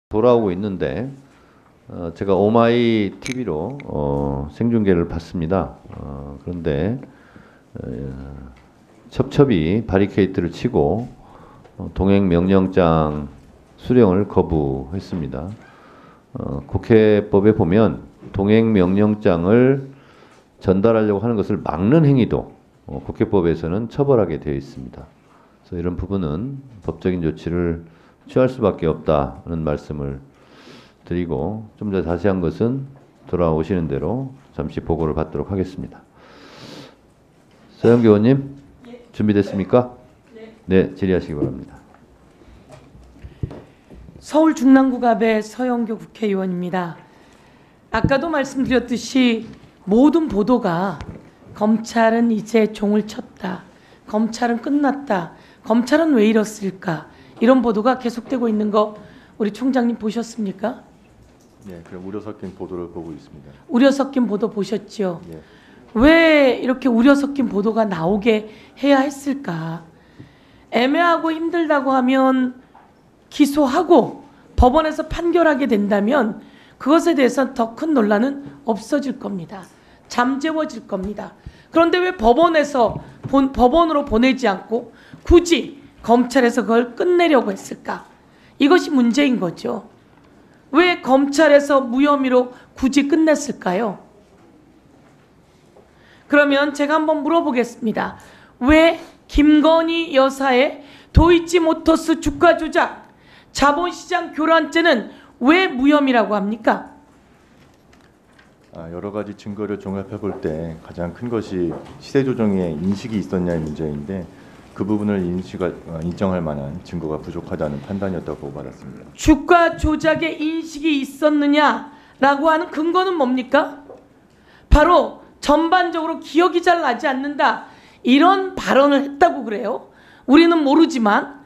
돌아오고 있는데 제가 오마이 TV로 생중계를 봤습니다. 그런데 첩첩이 바리케이트를 치고 동행 명령장 수령을 거부했습니다. 국회법에 보면 동행 명령장을 전달하려고 하는 것을 막는 행위도 국회법에서는 처벌하게 되어 있습니다. 그래서 이런 부분은 법적인 조치를 취할 수밖에 없다는 말씀을 드리고 좀 더 자세한 것은 돌아오시는 대로 잠시 보고를 받도록 하겠습니다. 서영교 의원님, 준비됐습니까? 네, 질의하시기 바랍니다. 서울 중랑구갑의 서영교 국회의원입니다. 아까도 말씀드렸듯이 모든 보도가 검찰은 이제 종을 쳤다, 검찰은 끝났다, 검찰은 왜 이렇을까, 이런 보도가 계속되고 있는 거 우리 총장님 보셨습니까? 네, 그럼 우려 섞인 보도를 보고 있습니다. 우려 섞인 보도 보셨죠? 네. 왜 이렇게 우려 섞인 보도가 나오게 해야 했을까? 애매하고 힘들다고 하면 기소하고 법원에서 판결하게 된다면 그것에 대해서 더 큰 논란은 없어질 겁니다. 잠재워질 겁니다. 그런데 왜 법원으로 보내지 않고 굳이 검찰에서 그걸 끝내려고 했을까? 이것이 문제인 거죠. 왜 검찰에서 무혐의로 굳이 끝냈을까요? 그러면 제가 한번 물어보겠습니다. 왜 김건희 여사의 도이치모터스 주가 조작, 자본시장 교란죄는 왜 무혐의라고 합니까? 여러 가지 증거를 종합해 볼 때 가장 큰 것이 시세 조정에 인식이 있었냐의 문제인데 그 부분을 인정할 만한 증거가 부족하다는 판단이었다고 받았습니다. 주가 조작에 인식이 있었느냐라고 하는 근거는 뭡니까? 바로 전반적으로 기억이 잘 나지 않는다, 이런 발언을 했다고 그래요. 우리는 모르지만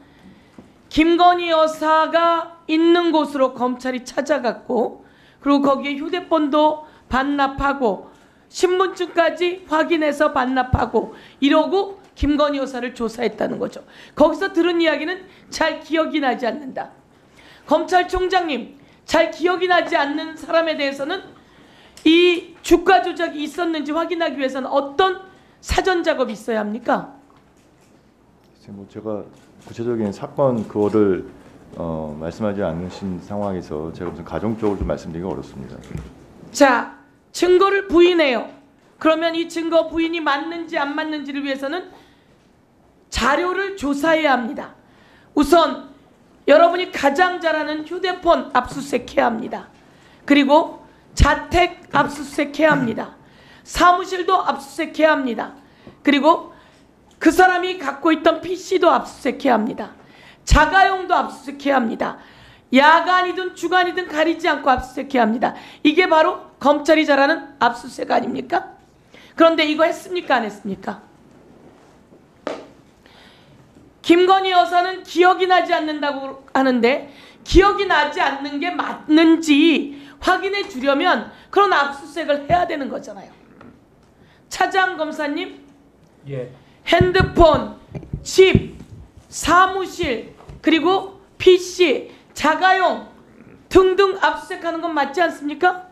김건희 여사가 있는 곳으로 검찰이 찾아갔고, 그리고 거기에 휴대폰도 반납하고 신분증까지 확인해서 반납하고 이러고 김건희 여사를 조사했다는 거죠. 거기서 들은 이야기는 잘 기억이 나지 않는다. 검찰총장님, 잘 기억이 나지 않는 사람에 대해서는 이 주가 조작이 있었는지 확인하기 위해서는 어떤 사전 작업이 있어야 합니까? 제가 구체적인 사건 그거를 말씀하지 않으신 상황에서 제가 무슨 가정적으로 좀 말씀드리기가 어렵습니다. 자, 증거를 부인해요. 그러면 이 증거 부인이 맞는지 안 맞는지를 위해서는 자료를 조사해야 합니다. 우선 여러분이 가장 잘하는 휴대폰 압수수색해야 합니다. 그리고 자택 압수수색해야 합니다. 사무실도 압수수색해야 합니다. 그리고 그 사람이 갖고 있던 PC도 압수수색해야 합니다. 자가용도 압수수색해야 합니다. 야간이든 주간이든 가리지 않고 압수수색해야 합니다. 이게 바로 검찰이 잘하는 압수수색 아닙니까? 그런데 이거 했습니까, 안 했습니까? 김건희 여사는 기억이 나지 않는다고 하는데 기억이 나지 않는 게 맞는지 확인해 주려면 그런 압수수색을 해야 되는 거잖아요. 차장 검사님, 핸드폰, 집, 사무실, 그리고 PC, 자가용 등등 압수수색하는 건 맞지 않습니까?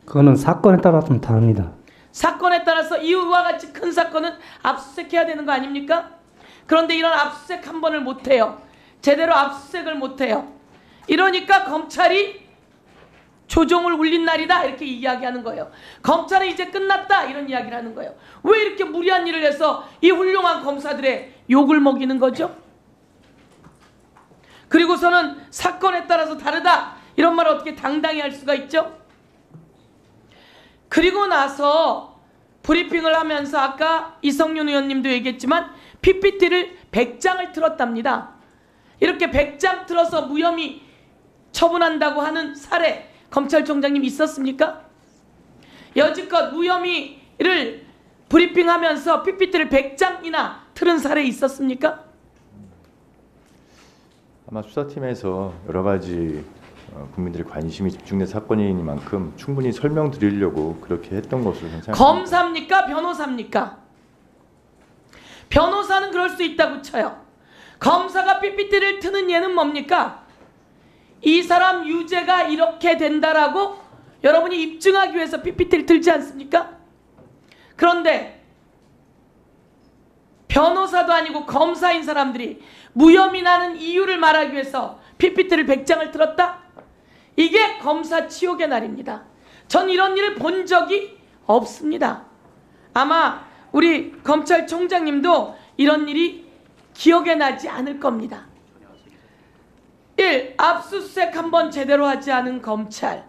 그거는 사건에 따라 좀 다릅니다. 사건에 따라서 이와 같이 큰 사건은 압수수색해야 되는 거 아닙니까? 그런데 이런 압수수색 한 번을 못해요. 제대로 압수수색을 못해요. 이러니까 검찰이 조종을 울린 날이다, 이렇게 이야기하는 거예요. 검찰은 이제 끝났다, 이런 이야기를 하는 거예요. 왜 이렇게 무리한 일을 해서 이 훌륭한 검사들의 욕을 먹이는 거죠? 그리고서는 사건에 따라서 다르다, 이런 말을 어떻게 당당히 할 수가 있죠? 그리고 나서 브리핑을 하면서 아까 이성윤 의원님도 얘기했지만 PPT를 100장을 틀었답니다. 이렇게 100장 틀어서 무혐의 처분한다고 하는 사례 검찰총장님 있었습니까? 여지껏 무혐의를 브리핑하면서 PPT를 100장이나 틀은 사례 있었습니까? 아마 수사팀에서 여러 가지 국민들의 관심이 집중된 사건이니만큼 충분히 설명드리려고 그렇게 했던 것으로 생각합니다. 검사입니까? 변호사입니까? 변호사는 그럴 수 있다고 쳐요. 검사가 PPT를 트는 예는 뭡니까? 이 사람 유죄가 이렇게 된다라고 여러분이 입증하기 위해서 PPT를 들지 않습니까? 그런데 변호사도 아니고 검사인 사람들이 무혐의라는 이유를 말하기 위해서 PPT를 100장을 들었다? 이게 검사 치욕의 날입니다. 전 이런 일을 본 적이 없습니다. 아마 우리 검찰총장님도 이런 일이 기억에 나지 않을 겁니다. 1. 압수수색 한번 제대로 하지 않은 검찰,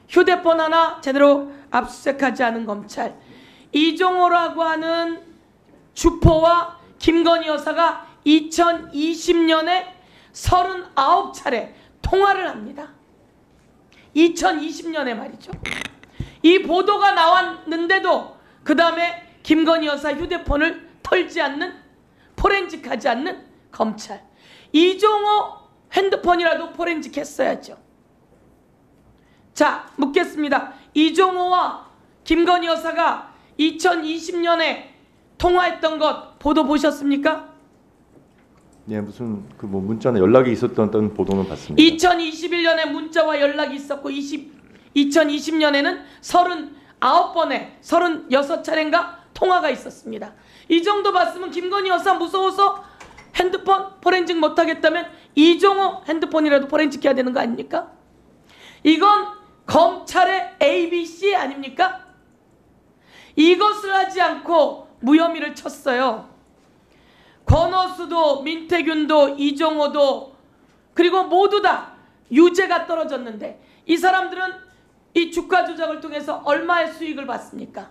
휴대폰 하나 제대로 압수수색하지 않은 검찰, 이종호라고 하는 주포와 김건희 여사가 2020년에 39차례 통화를 합니다. 2020년에 말이죠. 이 보도가 나왔는데도 그 다음에 김건희 여사 휴대폰을 털지 않는, 포렌식하지 않는 검찰. 이종호 핸드폰이라도 포렌식 했어야죠. 자, 묻겠습니다. 이종호와 김건희 여사가 2020년에 통화했던 것 보도 보셨습니까? 예, 무슨 그 뭐 문자나 연락이 있었던 보도는 봤습니다. 2021년에 문자와 연락이 있었고 2020년에는 39번에 36차례인가 통화가 있었습니다. 이 정도 봤으면 김건희 여사 무서워서 핸드폰 포렌식 못하겠다면 이종호 핸드폰이라도 포렌식해야 되는 거 아닙니까? 이건 검찰의 ABC 아닙니까? 이것을 하지 않고 무혐의를 쳤어요. 권오수도 민태균도 이종호도 그리고 모두 다 유죄가 떨어졌는데 이 사람들은 이 주가 조작을 통해서 얼마의 수익을 받습니까?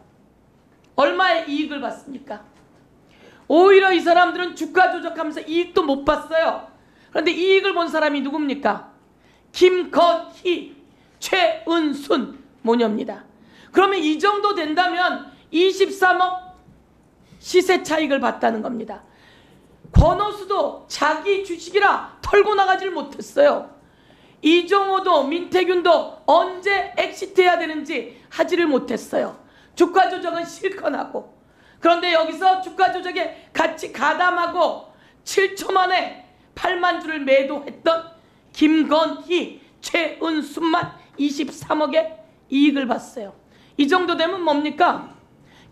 얼마의 이익을 받습니까? 오히려 이 사람들은 주가 조작하면서 이익도 못 봤어요. 그런데 이익을 본 사람이 누굽니까? 김건희, 최은순 모녀입니다. 그러면 이 정도 된다면 23억 시세 차익을 봤다는 겁니다. 권오수도 자기 주식이라 털고 나가질 못했어요. 이종호도 민태균도 언제 엑시트해야 되는지 하지를 못했어요. 주가 조작은 실컷 하고. 그런데 여기서 주가 조작에 같이 가담하고 7초 만에 8만 주를 매도했던 김건희, 최은순만 23억의 이익을 봤어요. 이 정도 되면 뭡니까?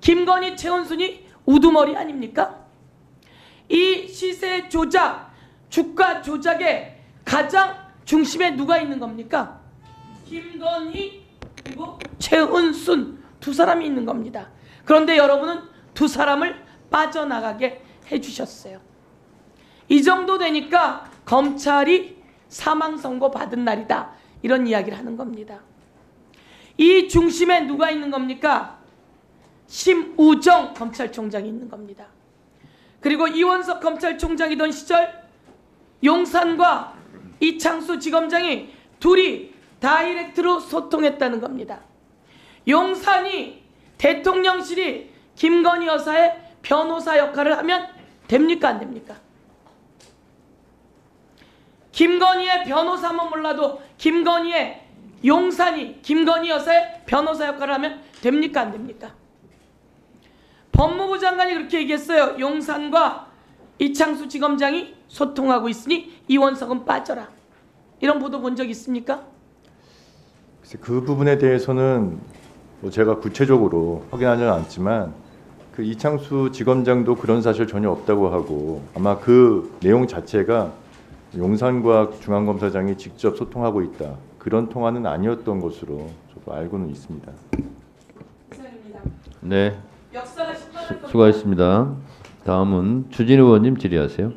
김건희, 최은순이 우두머리 아닙니까? 이 시세 조작, 주가 조작의 가장 중심에 누가 있는 겁니까? 김건희 그리고 최은순 두 사람이 있는 겁니다. 그런데 여러분은 두 사람을 빠져나가게 해주셨어요. 이 정도 되니까 검찰이 사망선고 받은 날이다. 이런 이야기를 하는 겁니다. 이 중심에 누가 있는 겁니까? 심우정 검찰총장이 있는 겁니다. 그리고 이원석 검찰총장이던 시절 용산과 이창수 지검장이 둘이 다이렉트로 소통했다는 겁니다. 용산이 대통령실이 김건희 여사의 변호사 역할을 하면 됩니까 안 됩니까? 김건희의 변호사면 몰라도 용산이 김건희 여사의 변호사 역할을 하면 됩니까 안 됩니까? 법무부 장관이 그렇게 얘기했어요. 용산과 이창수 지검장이 소통하고 있으니 이원석은 빠져라. 이런 보도 본 적 있습니까? 그 부분에 대해서는 뭐 제가 구체적으로 확인하지는 않지만 그 이창수 지검장도 그런 사실 전혀 없다고 하고 아마 그 내용 자체가 용산과 중앙검사장이 직접 소통하고 있다. 그런 통화는 아니었던 것으로 저도 알고는 있습니다. 이상입니다. 네, 역사가 10만 수고하셨습니다. 다음은 주진 의원님 질의하세요.